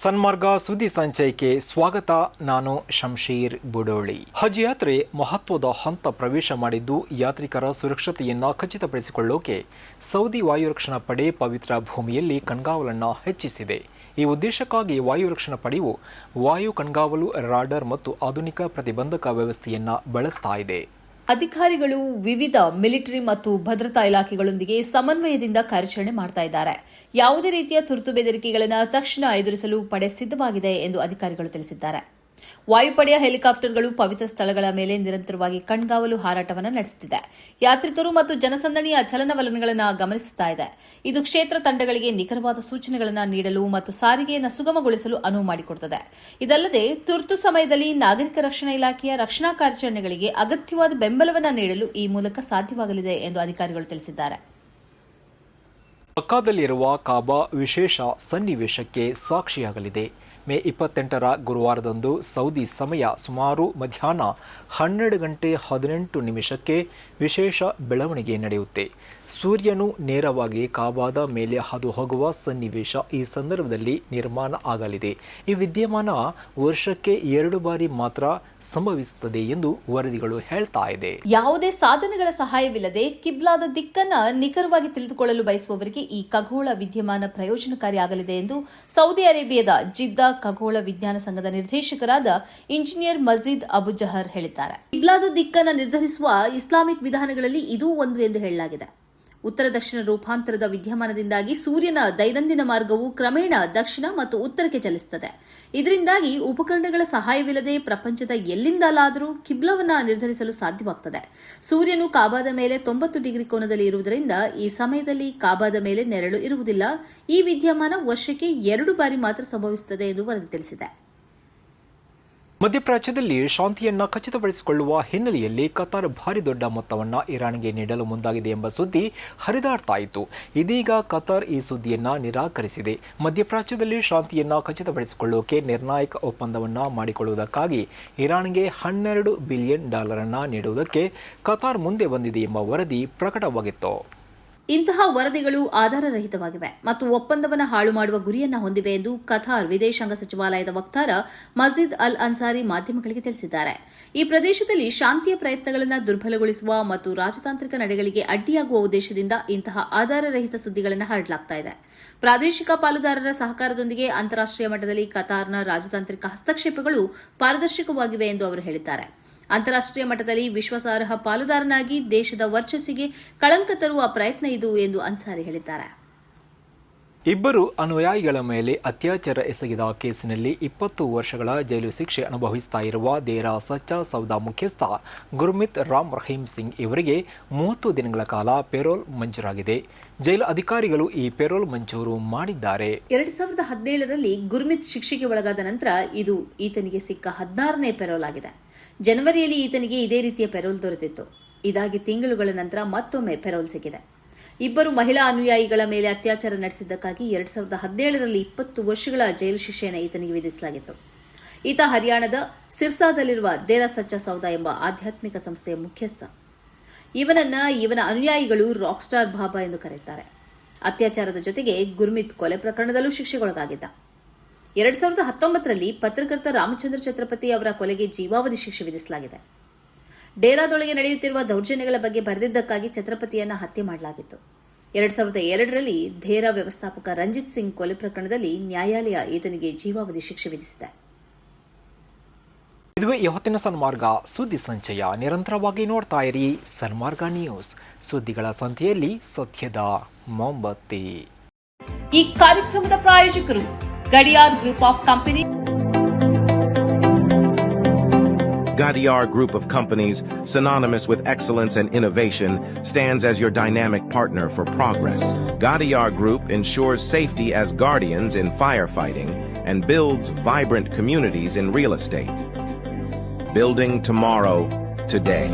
ಸನ್ಮಾರ್ಗ ಸುದ್ದಿ ಸಂಚಯಕ್ಕೆ ಸ್ವಾಗತ. ನಾನು ಶಂಶೀರ್ ಬುಡೋಳಿ. ಹಜ್ ಯಾತ್ರೆ ಮಹತ್ವದ ಹಂತ ಪ್ರವೇಶ ಮಾಡಿದ್ದು, ಯಾತ್ರಿಕರ ಸುರಕ್ಷತೆಯನ್ನು ಖಚಿತಪಡಿಸಿಕೊಳ್ಳೋಕೆ ಸೌದಿ ವಾಯುರಕ್ಷಣಾ ಪಡೆ ಪವಿತ್ರ ಭೂಮಿಯಲ್ಲಿ ಕಣ್ಗಾವಲನ್ನು ಹೆಚ್ಚಿಸಿದೆ. ಈ ಉದ್ದೇಶಕ್ಕಾಗಿ ವಾಯುರಕ್ಷಣಾ ಪಡೆಯು ವಾಯು ಕಣ್ಗಾವಲು, ರಾಡಾರ್ ಮತ್ತು ಆಧುನಿಕ ಪ್ರತಿಬಂಧಕ ವ್ಯವಸ್ಥೆಯನ್ನು ಬಳಸ್ತಾ ಇದೆ. ಅಧಿಕಾರಿಗಳು ವಿವಿಧ ಮಿಲಿಟರಿ ಮತ್ತು ಭದ್ರತಾ ಇಲಾಖೆಗಳೊಂದಿಗೆ ಸಮನ್ವಯದಿಂದ ಕಾರ್ಯಾಚರಣೆ ಮಾಡ್ತಾ ಇದ್ದಾರೆ. ಯಾವುದೇ ರೀತಿಯ ತುರ್ತು ಬೆದರಿಕೆಗಳನ್ನು ತಕ್ಷಣ ಎದುರಿಸಲು ಪಡೆ ಸಿದ್ಧವಾಗಿದೆ ಎಂದು ಅಧಿಕಾರಿಗಳು ತಿಳಿಸಿದ್ದಾರೆ. ವಾಯುಪಡೆಯ ಹೆಲಿಕಾಪ್ಟರ್ಗಳು ಪವಿತ್ರ ಸ್ಥಳಗಳ ಮೇಲೆ ನಿರಂತರವಾಗಿ ಕಣ್ಗಾವಲು ಹಾರಾಟವನ್ನು ನಡೆಸುತ್ತಿದೆ. ಯಾತ್ರಿಕರು ಮತ್ತು ಜನಸಂದಣಿಯ ಚಲನವಲನಗಳನ್ನು ಗಮನಿಸುತ್ತಾ ಇದೆ. ಇದು ಕ್ಷೇತ್ರ ತಂಡಗಳಿಗೆ ನಿಖರವಾದ ಸೂಚನೆಗಳನ್ನು ನೀಡಲು ಮತ್ತು ಸಾರಿಗೆಯನ್ನು ಸುಗಮಗೊಳಿಸಲು ಅನುವು ಮಾಡಿಕೊಡುತ್ತದೆ. ಇದಲ್ಲದೆ ತುರ್ತು ಸಮಯದಲ್ಲಿ ನಾಗರಿಕ ರಕ್ಷಣಾ ಇಲಾಖೆಯ ರಕ್ಷಣಾ ಕಾರ್ಯಾಚರಣೆಗಳಿಗೆ ಅಗತ್ಯವಾದ ಬೆಂಬಲವನ್ನು ನೀಡಲು ಈ ಮೂಲಕ ಸಾಧ್ಯವಾಗಲಿದೆ ಎಂದು ಅಧಿಕಾರಿಗಳು ತಿಳಿಸಿದ್ದಾರೆ. ಮಕ್ಕಾದಲ್ಲಿರುವ ಕಾಬಾ ವಿಶೇಷ ಸನ್ನಿವೇಶಕ್ಕೆ ಸಾಕ್ಷಿಯಾಗಲಿದೆ. ಮೇ 28ರ ಗುರುವಾರದಂದು ಸೌದಿ ಸಮಯ ಸುಮಾರು ಮಧ್ಯಾಹ್ನ 12:18 ವಿಶೇಷ ಬೆಳವಣಿಗೆ ನಡೆಯುತ್ತೆ. ಸೂರ್ಯನು ನೇರವಾಗಿ ಕಾಬಾದ ಮೇಲೆ ಹಾದು ಹೋಗುವ ಸನ್ನಿವೇಶ ಈ ಸಂದರ್ಭದಲ್ಲಿ ನಿರ್ಮಾಣ ಆಗಲಿದೆ. ಈ ವಿದ್ಯಮಾನ ವರ್ಷಕ್ಕೆ 2 ಬಾರಿ ಮಾತ್ರ ಸಂಭವಿಸುತ್ತದೆ ಎಂದು ವರದಿಗಳು ಹೇಳ್ತಾ ಇದೆ. ಯಾವುದೇ ಸಾಧನಗಳ ಸಹಾಯವಿಲ್ಲದೆ ಕಿಬ್ಲಾದ ದಿಕ್ಕನ್ನು ನಿಖರವಾಗಿ ತಿಳಿದುಕೊಳ್ಳಲು ಬಯಸುವವರಿಗೆ ಈ ಖಗೋಳ ವಿದ್ಯಮಾನ ಪ್ರಯೋಜನಕಾರಿಯಾಗಲಿದೆ ಎಂದು ಸೌದಿ ಅರೇಬಿಯಾದ ಜಿದ್ದಾ ಖಗೋಳ ವಿಜ್ಞಾನ ಸಂಘದ ನಿರ್ದೇಶಕರಾದ ಇಂಜಿನಿಯರ್ ಮಜೀದ್ ಅಬು ಜಹರ್ ಹೇಳಿದ್ದಾರೆ. ಕಿಬ್ಲಾದ ದಿಕ್ಕನ್ನು ನಿರ್ಧರಿಸುವ ಇಸ್ಲಾಮಿಕ್ ವಿಧಾನಗಳಲ್ಲಿ ಇದೂ ಒಂದು ಎಂದು ಹೇಳಲಾಗಿದೆ. ಉತ್ತರ ದಕ್ಷಿಣ ರೂಪಾಂತರದ ವಿದ್ಯಮಾನದಿಂದಾಗಿ ಸೂರ್ಯನ ದೈನಂದಿನ ಮಾರ್ಗವು ಕ್ರಮೇಣ ದಕ್ಷಿಣ ಮತ್ತು ಉತ್ತರಕ್ಕೆ ಚಲಿಸುತ್ತದೆ. ಇದರಿಂದಾಗಿ ಉಪಕರಣಗಳ ಸಹಾಯವಿಲ್ಲದೆ ಪ್ರಪಂಚದ ಎಲ್ಲಿಂದಲಾದರೂ ಕಿಬ್ಲವನ್ನು ನಿರ್ಧರಿಸಲು ಸಾಧ್ಯವಾಗುತ್ತದೆ. ಸೂರ್ಯನು ಕಾಬಾದ ಮೇಲೆ 90 ಡಿಗ್ರಿ ಕೋನದಲ್ಲಿ ಇರುವುದರಿಂದ ಈ ಸಮಯದಲ್ಲಿ ಕಾಬಾದ ಮೇಲೆ ನೆರಳು ಇರುವುದಿಲ್ಲ. ಈ ವಿದ್ಯಮಾನ ವರ್ಷಕ್ಕೆ 2 ಬಾರಿ ಮಾತ್ರ ಸಂಭವಿಸುತ್ತದೆ ಎಂದು ವರದಿ ತಿಳಿಸಿದೆ. ಮಧ್ಯಪ್ರಾಚ್ಯದಲ್ಲಿ ಶಾಂತಿಯನ್ನು ಖಚಿತಪಡಿಸಿಕೊಳ್ಳುವ ಹಿನ್ನೆಲೆಯಲ್ಲಿ ಕತಾರ್ ಭಾರಿ ದೊಡ್ಡ ಮೊತ್ತವನ್ನು ಇರಾನ್ಗೆ ನೀಡಲು ಮುಂದಾಗಿದೆ ಎಂಬ ಸುದ್ದಿ ಹರಿದಾಡ್ತಾ ಇತ್ತು. ಇದೀಗ ಕತಾರ್ ಈ ಸುದ್ದಿಯನ್ನು ನಿರಾಕರಿಸಿದೆ. ಮಧ್ಯಪ್ರಾಚ್ಯದಲ್ಲಿ ಶಾಂತಿಯನ್ನು ಖಚಿತಪಡಿಸಿಕೊಳ್ಳೋಕೆ ನಿರ್ಣಾಯಕ ಒಪ್ಪಂದವನ್ನು ಮಾಡಿಕೊಳ್ಳುವುದಕ್ಕಾಗಿ ಇರಾನ್ಗೆ $12 ಬಿಲಿಯನ್ ನೀಡುವುದಕ್ಕೆ ಕತಾರ್ ಮುಂದೆ ಬಂದಿದೆ ಎಂಬ ವರದಿ ಪ್ರಕಟವಾಗಿತ್ತು. ಇಂತಹ ವರದಿಗಳು ಆಧಾರರಹಿತವಾಗಿವೆ ಮತ್ತು ಒಪ್ಪಂದವನ್ನು ಹಾಳು ಮಾಡುವ ಗುರಿಯನ್ನು ಹೊಂದಿವೆ ಎಂದು ಕತಾರ್ ವಿದೇಶಾಂಗ ಸಚಿವಾಲಯದ ವಕ್ತಾರ ಮಜೀದ್ ಅಲ್ ಅನ್ಸಾರಿ ಮಾಧ್ಯಮಗಳಿಗೆ ತಿಳಿಸಿದ್ದಾರೆ. ಈ ಪ್ರದೇಶದಲ್ಲಿ ಶಾಂತಿಯ ಪ್ರಯತ್ನಗಳನ್ನು ದುರ್ಬಲಗೊಳಿಸುವ ಮತ್ತು ರಾಜತಾಂತ್ರಿಕ ನಡೆಗಳಿಗೆ ಅಡ್ಡಿಯಾಗುವ ಉದ್ದೇಶದಿಂದ ಇಂತಹ ಆಧಾರರಹಿತ ಸುದ್ದಿಗಳನ್ನು ಹರಡಲಾಗುತ್ತಿದೆ. ಪ್ರಾದೇಶಿಕ ಪಾಲುದಾರರ ಸಹಕಾರದೊಂದಿಗೆ ಅಂತಾರಾಷ್ಟೀಯ ಮಟ್ಟದಲ್ಲಿ ಕತಾರ್ನ ರಾಜತಾಂತ್ರಿಕ ಹಸ್ತಕ್ಷೇಪಗಳು ಪಾರದರ್ಶಕವಾಗಿವೆ ಎಂದು ಅವರು ಹೇಳಿದ್ದಾರೆ. ಅಂತಾರಾಷ್ಟೀಯ ಮಟ್ಟದಲ್ಲಿ ವಿಶ್ವಾಸಾರ್ಹ ಪಾಲುದಾರನಾಗಿ ದೇಶದ ವರ್ಚಸ್ಸಿಗೆ ಕಳಂಕ ತರುವ ಪ್ರಯತ್ನ ಇದು ಎಂದು ಅನ್ಸಾರಿ ಹೇಳಿದ್ದಾರೆ. ಇಬ್ಬರು ಅನುಯಾಯಿಗಳ ಮೇಲೆ ಅತ್ಯಾಚಾರ ಎಸಗಿದ ಕೇಸಿನಲ್ಲಿ 20 ವರ್ಷಗಳ ಜೈಲು ಶಿಕ್ಷೆ ಅನುಭವಿಸ್ತಾ ಇರುವ ದೇರಾ ಸಚ್ಚಾ ಸೌದಾ ಮುಖ್ಯಸ್ಥ ಗುರ್ಮಿತ್ ರಾಮ್ ರಹೀಂ ಸಿಂಗ್ ಇವರಿಗೆ 30 ದಿನಗಳ ಕಾಲ ಪೆರೋಲ್ ಮಂಜೂರಾಗಿದೆ. ಜೈಲು ಅಧಿಕಾರಿಗಳು ಈ ಪೆರೋಲ್ ಮಂಜೂರು ಮಾಡಿದ್ದಾರೆ. 2017ರಲ್ಲಿ ಗುರ್ಮಿತ್ ಶಿಕ್ಷೆಗೆ ಒಳಗಾದ ನಂತರ ಇದು ಈತನಿಗೆ ಸಿಕ್ಕ 16ನೇ ಪೆರೋಲ್ ಆಗಿದೆ. ಜನವರಿಯಲ್ಲಿ ಈತನಿಗೆ ಇದೇ ರೀತಿಯ ಪೆರೋಲ್ ದೊರೆತಿತ್ತು. ಇದಾಗಿ ತಿಂಗಳುಗಳ ನಂತರ ಮತ್ತೊಮ್ಮೆ ಪೆರೋಲ್ ಸಿಕ್ಕಿದೆ. ಇಬ್ಬರು ಮಹಿಳಾ ಅನುಯಾಯಿಗಳ ಮೇಲೆ ಅತ್ಯಾಚಾರ ನಡೆಸಿದ್ದಕ್ಕಾಗಿ 2017ರಲ್ಲಿ 20 ವರ್ಷಗಳ ಜೈಲು ಶಿಕ್ಷೆಯನ್ನು ಈತನಿಗೆ ವಿಧಿಸಲಾಗಿತ್ತು. ಈತ ಹರಿಯಾಣದ ಸಿರ್ಸಾದಲ್ಲಿರುವ ದೇರಾ ಸಚ್ಚಾ ಸೌದಾ ಎಂಬ ಆಧ್ಯಾತ್ಮಿಕ ಸಂಸ್ಥೆಯ ಮುಖ್ಯಸ್ಥ. ಇವನ ಅನುಯಾಯಿಗಳು ರಾಕ್ ಸ್ಟಾರ್ ಬಾಬಾ ಎಂದು ಕರೆಯುತ್ತಾರೆ. ಅತ್ಯಾಚಾರದ ಜೊತೆಗೆ ಗುರ್ಮಿತ್ ಕೊಲೆ ಪ್ರಕರಣದಲ್ಲೂ ಶಿಕ್ಷೆಗೊಳಗಾಗಿದ್ದ. 2019ರಲ್ಲಿ ಪತ್ರಕರ್ತ ರಾಮಚಂದ್ರ ಛತ್ರಪತಿ ಅವರ ಕೊಲೆಗೆ ಜೀವಾವಧಿ ಶಿಕ್ಷೆ ವಿಧಿಸಲಾಗಿದೆ. ಡೇರಾದೊಳಗೆ ನಡೆಯುತ್ತಿರುವ ದೌರ್ಜನ್ಯಗಳ ಬಗ್ಗೆ ಬರೆದಿದ್ದಕ್ಕಾಗಿ ಛತ್ರಪತಿಯನ್ನು ಹತ್ಯೆ ಮಾಡಲಾಗಿತ್ತು. 2002ರಲ್ಲಿ ಧೇರಾ ವ್ಯವಸ್ಥಾಪಕ ರಂಜಿತ್ ಸಿಂಗ್ ಕೊಲೆ ಪ್ರಕರಣದಲ್ಲಿ ನ್ಯಾಯಾಲಯ ಈತನಿಗೆ ಜೀವಾವಧಿ ಶಿಕ್ಷೆ ವಿಧಿಸಿದೆ. ಇದುವೇ ಈ ಹೊತ್ತಿನ ಸನ್ಮಾರ್ಗ ಸುದ್ದಿ ಸಂಚಯ. ನಿರಂತರವಾಗಿ ನೋಡ್ತಾ ಇರಿ ಸನ್ಮಾರ್ಗ ನ್ಯೂಸ್. ಸುದ್ದಿಗಳ ಸಂತೆಯಲ್ಲಿ ಸತ್ಯದ ಮೊಂಬತ್ತಿ. ಈ ಕಾರ್ಯಕ್ರಮದ ಪ್ರಾಯೋಜಕರು Gadiyar group of company. Gadiar Group of Companies, synonymous with excellence and innovation, stands as your dynamic partner for progress. Gadiar Group ensures safety as guardians in firefighting and builds vibrant communities in real estate. Building tomorrow, today.